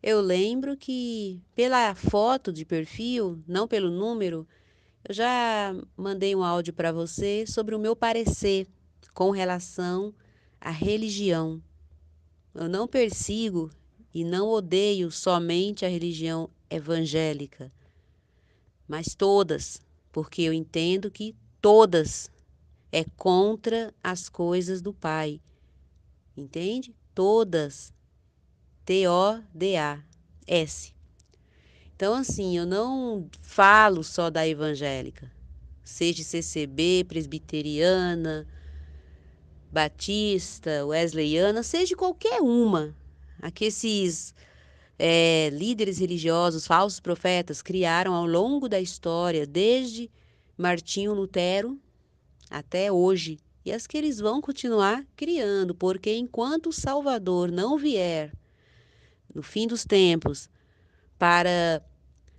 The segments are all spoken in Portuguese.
Eu lembro que pela foto de perfil, não pelo número, eu já mandei um áudio para você sobre o meu parecer com relação à religião. Eu não persigo e não odeio somente a religião evangélica, mas todas, porque eu entendo que todas é contra as coisas do Pai, entende? Todas, T-O-D-A-S. Então, assim, eu não falo só da evangélica, seja CCB, presbiteriana, batista, wesleyana, seja qualquer uma. Aqui esses líderes religiosos, falsos profetas, criaram ao longo da história, desde Martinho Lutero até hoje. E as que eles vão continuar criando, porque enquanto o Salvador não vier no fim dos tempos para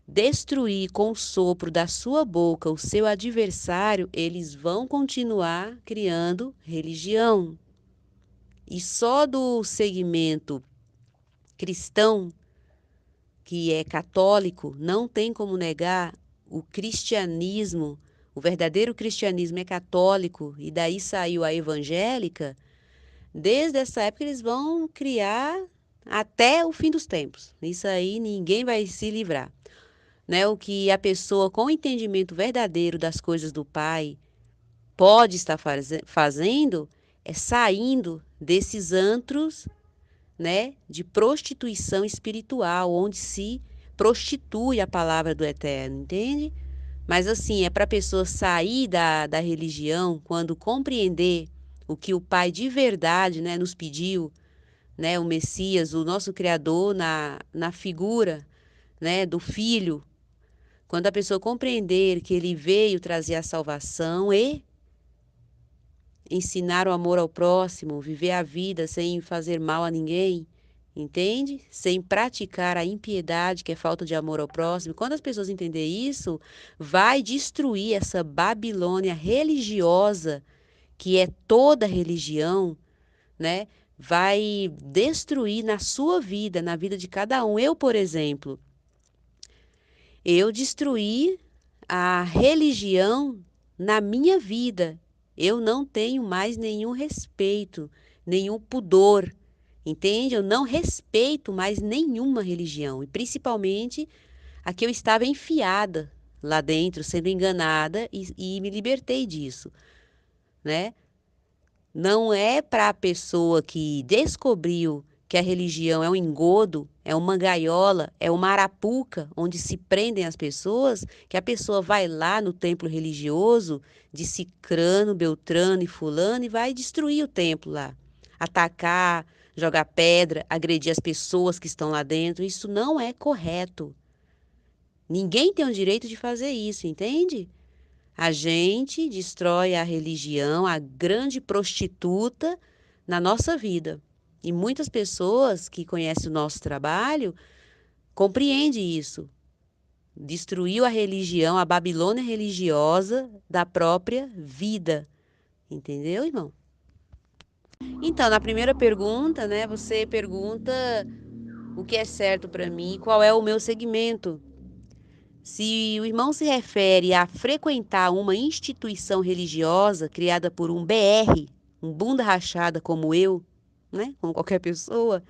destruir com o sopro da sua boca o seu adversário, eles vão continuar criando religião. E só do segmento cristão, que é católico, não tem como negar o cristianismo. O verdadeiro cristianismo é católico, e daí saiu a evangélica. Desde essa época eles vão criar até o fim dos tempos. Isso aí ninguém vai se livrar. Né? O que a pessoa com entendimento verdadeiro das coisas do Pai pode estar fazendo é saindo desses antros, né, de prostituição espiritual, onde se prostitui a palavra do Eterno, entende? Mas assim, é para a pessoa sair da religião quando compreender o que o Pai de verdade, né, nos pediu, né, o Messias, o nosso Criador, na figura, né, do Filho. Quando a pessoa compreender que ele veio trazer a salvação e ensinar o amor ao próximo, viver a vida sem fazer mal a ninguém, entende? Sem praticar a impiedade, que é falta de amor ao próximo. Quando as pessoas entenderem isso, vai destruir essa Babilônia religiosa, que é toda religião, né? Vai destruir na sua vida, na vida de cada um. Eu, por exemplo, eu destruí a religião na minha vida. Eu não tenho mais nenhum respeito, nenhum pudor, entende? Eu não respeito mais nenhuma religião, e principalmente a que eu estava enfiada lá dentro, sendo enganada, e me libertei disso, né? Não é para a pessoa que descobriu que a religião é um engodo, é uma gaiola, é uma arapuca onde se prendem as pessoas, que a pessoa vai lá no templo religioso de Cicrano, Beltrano e Fulano e vai destruir o templo lá, atacar, jogar pedra, agredir as pessoas que estão lá dentro. Isso não é correto. Ninguém tem o direito de fazer isso, entende? A gente destrói a religião, a grande prostituta na nossa vida. E muitas pessoas que conhecem o nosso trabalho compreendem isso. Destruiu a religião, a Babilônia religiosa da própria vida. Entendeu, irmão? Então, na primeira pergunta, né, você pergunta o que é certo para mim, qual é o meu segmento. Se o irmão se refere a frequentar uma instituição religiosa criada por um BR, um bunda rachada como eu, né, como qualquer pessoa,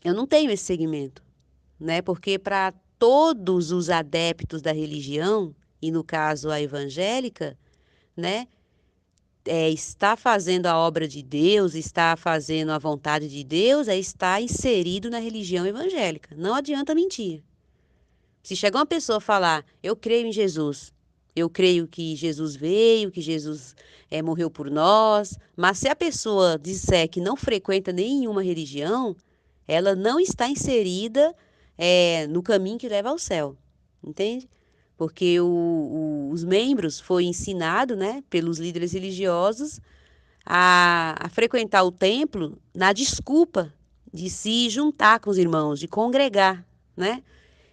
eu não tenho esse segmento, né, porque para todos os adeptos da religião, e no caso a evangélica, né, está fazendo a obra de Deus, está fazendo a vontade de Deus, é estar inserido na religião evangélica. Não adianta mentir. Se chegar uma pessoa falar, eu creio em Jesus, eu creio que Jesus veio, que Jesus morreu por nós, mas se a pessoa disser que não frequenta nenhuma religião, ela não está inserida no caminho que leva ao céu, entende? Porque os membros foi ensinado, né, pelos líderes religiosos a frequentar o templo na desculpa de se juntar com os irmãos, de congregar, né?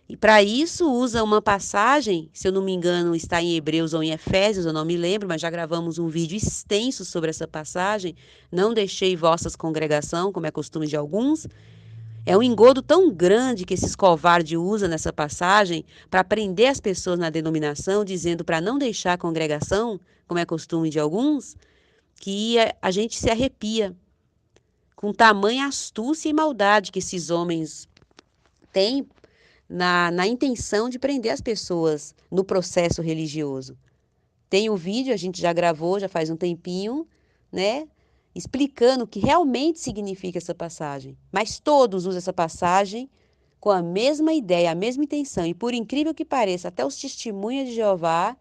E para isso usa uma passagem, se eu não me engano, está em Hebreus ou em Efésios, eu não me lembro, mas já gravamos um vídeo extenso sobre essa passagem. Não deixei vossas congregação, como é costume de alguns. É um engodo tão grande que esses covardes usam nessa passagem para prender as pessoas na denominação, dizendo para não deixar a congregação, como é costume de alguns, que a gente se arrepia com tamanha astúcia e maldade que esses homens têm na intenção de prender as pessoas no processo religioso. Tem o vídeo, a gente já gravou, já faz um tempinho, né? Explicando o que realmente significa essa passagem. Mas todos usam essa passagem com a mesma ideia, a mesma intenção. E por incrível que pareça, até os testemunhas de Jeová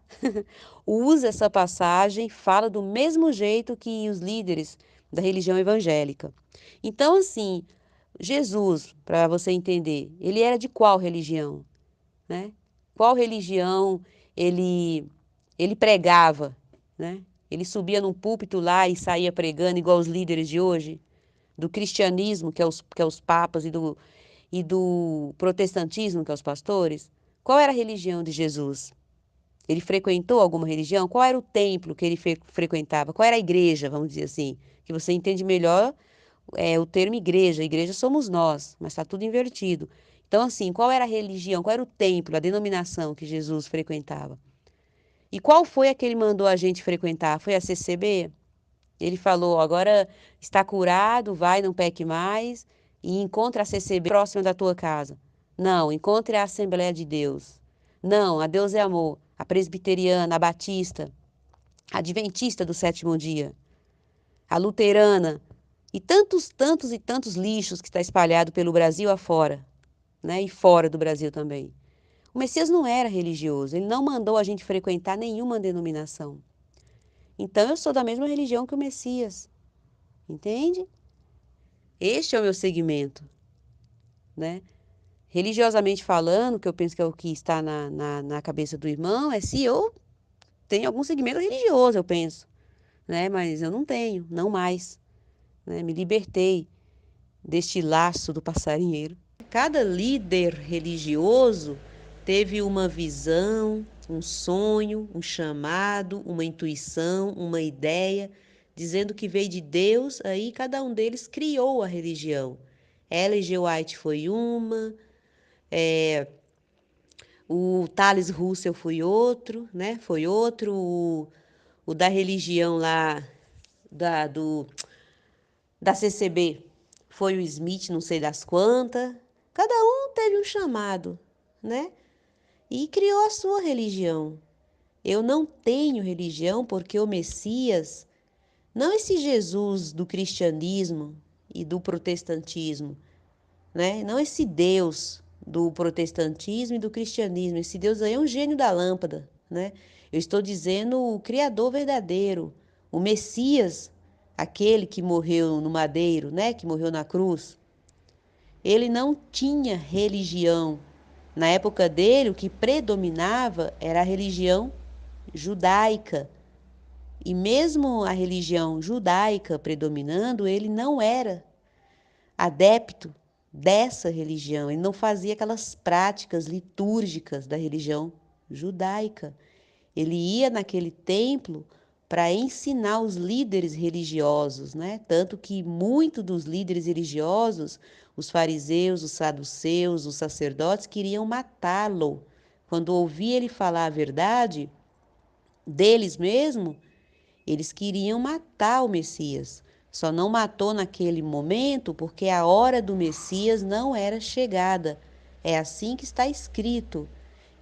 usam essa passagem, fala do mesmo jeito que os líderes da religião evangélica. Então, assim, Jesus, para você entender, ele era de qual religião, né? Qual religião ele pregava, né? Ele subia num púlpito lá e saía pregando igual os líderes de hoje, do cristianismo, que é os papas, e do protestantismo, que é os pastores. Qual era a religião de Jesus? Ele frequentou alguma religião? Qual era o templo que ele frequentava? Qual era a igreja, vamos dizer assim? Que você entende melhor o termo igreja. Igreja somos nós, mas está tudo invertido. Então, assim, qual era a religião, qual era o templo, a denominação que Jesus frequentava? E qual foi a que ele mandou a gente frequentar? Foi a CCB? Ele falou, agora está curado, vai, não peque mais, e encontra a CCB próxima da tua casa. Não, encontre a Assembleia de Deus. Não, a Deus é Amor, a Presbiteriana, a Batista, a Adventista do Sétimo Dia, a Luterana, e tantos, tantos e tantos lixos que está espalhado pelo Brasil afora, né? E fora do Brasil também. O Messias não era religioso, ele não mandou a gente frequentar nenhuma denominação. Então eu sou da mesma religião que o Messias, entende? Este é o meu segmento, né? Religiosamente falando, que eu penso que é o que está na cabeça do irmão, é se eu tenho algum segmento religioso, eu penso, né? Mas eu não tenho, não mais, né? Me libertei deste laço do passarinheiro. Cada líder religioso teve uma visão, um sonho, um chamado, uma intuição, uma ideia, dizendo que veio de Deus, aí cada um deles criou a religião. Ellen G. White foi uma, o Thales Russell foi outro, né? Foi outro, o da religião lá da CCB foi o Smith, não sei das quantas. Cada um teve um chamado, né? E criou a sua religião. Eu não tenho religião porque o Messias, não esse Jesus do cristianismo e do protestantismo, né? Não esse Deus do protestantismo e do cristianismo. Esse Deus aí é um gênio da lâmpada, né? Eu estou dizendo o Criador verdadeiro, o Messias, aquele que morreu no madeiro, né? Que morreu na cruz. Ele não tinha religião. Na época dele, o que predominava era a religião judaica. E mesmo a religião judaica predominando, ele não era adepto dessa religião. Ele não fazia aquelas práticas litúrgicas da religião judaica. Ele ia naquele templo para ensinar os líderes religiosos, né? Tanto que muitos dos líderes religiosos, os fariseus, os saduceus, os sacerdotes, queriam matá-lo. Quando ouvia ele falar a verdade deles mesmo, eles queriam matar o Messias. Só não matou naquele momento porque a hora do Messias não era chegada. É assim que está escrito.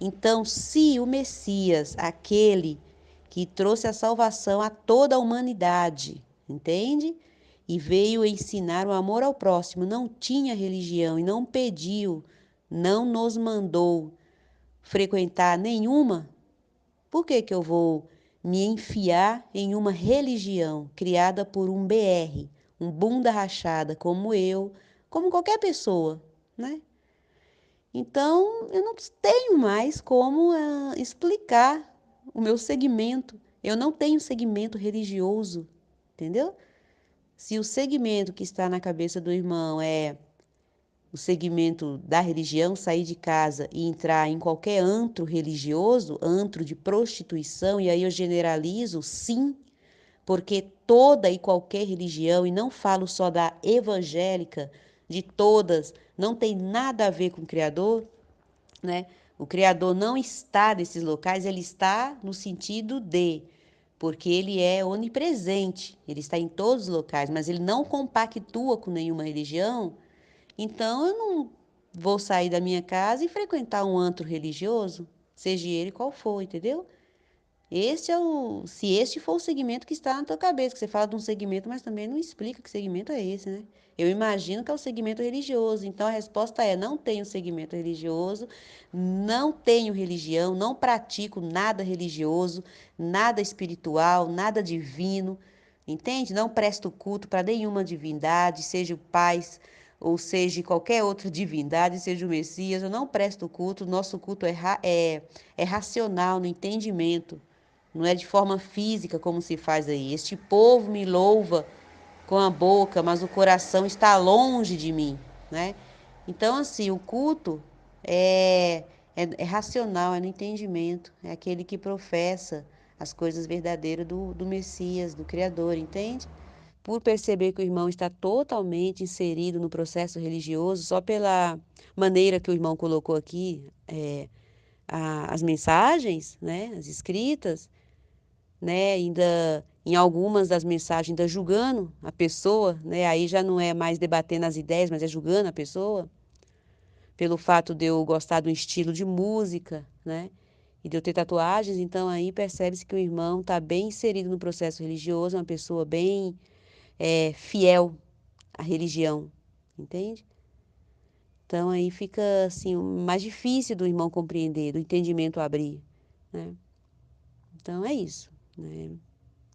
Então, se o Messias, aquele que trouxe a salvação a toda a humanidade, entende? E veio ensinar o amor ao próximo, não tinha religião e não pediu, não nos mandou frequentar nenhuma, por que que eu vou me enfiar em uma religião criada por um BR, um bunda rachada como eu, como qualquer pessoa, né? Então, eu não tenho mais como explicar o meu segmento. Eu não tenho segmento religioso, entendeu? Se o segmento que está na cabeça do irmão é o segmento da religião, sair de casa e entrar em qualquer antro religioso, antro de prostituição, e aí eu generalizo, sim, porque toda e qualquer religião, e não falo só da evangélica, de todas, não tem nada a ver com o Criador, né? O Criador não está nesses locais, ele está no sentido de, porque ele é onipresente, ele está em todos os locais, mas ele não compactua com nenhuma religião. Então eu não vou sair da minha casa e frequentar um antro religioso, seja ele qual for, entendeu? Se este for o segmento que está na tua cabeça, que você fala de um segmento, mas também não explica que segmento é esse, né? Eu imagino que é o segmento religioso. Então a resposta é: não tenho segmento religioso, não tenho religião, não pratico nada religioso, nada espiritual, nada divino, entende? Não presto culto para nenhuma divindade, seja o Pai, ou seja qualquer outra divindade, seja o Messias, eu não presto culto, nosso culto é racional, no entendimento. Não é de forma física como se faz aí. Este povo me louva com a boca, mas o coração está longe de mim, né? Então, assim, o culto é racional, é no entendimento, é aquele que professa as coisas verdadeiras do Messias, do Criador, entende? Por perceber que o irmão está totalmente inserido no processo religioso, só pela maneira que o irmão colocou aqui, as mensagens, né, as escritas, né, ainda em algumas das mensagens ainda julgando a pessoa, né, aí já não é mais debatendo as ideias, mas é julgando a pessoa, pelo fato de eu gostar do estilo de música, né, e de eu ter tatuagens, então aí percebe-se que o irmão está bem inserido no processo religioso, é uma pessoa bem fiel à religião, entende? Então aí fica assim mais difícil do irmão compreender, do entendimento abrir, né? Então é isso, né?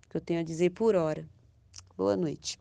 Que eu tenho a dizer por hora. Boa noite.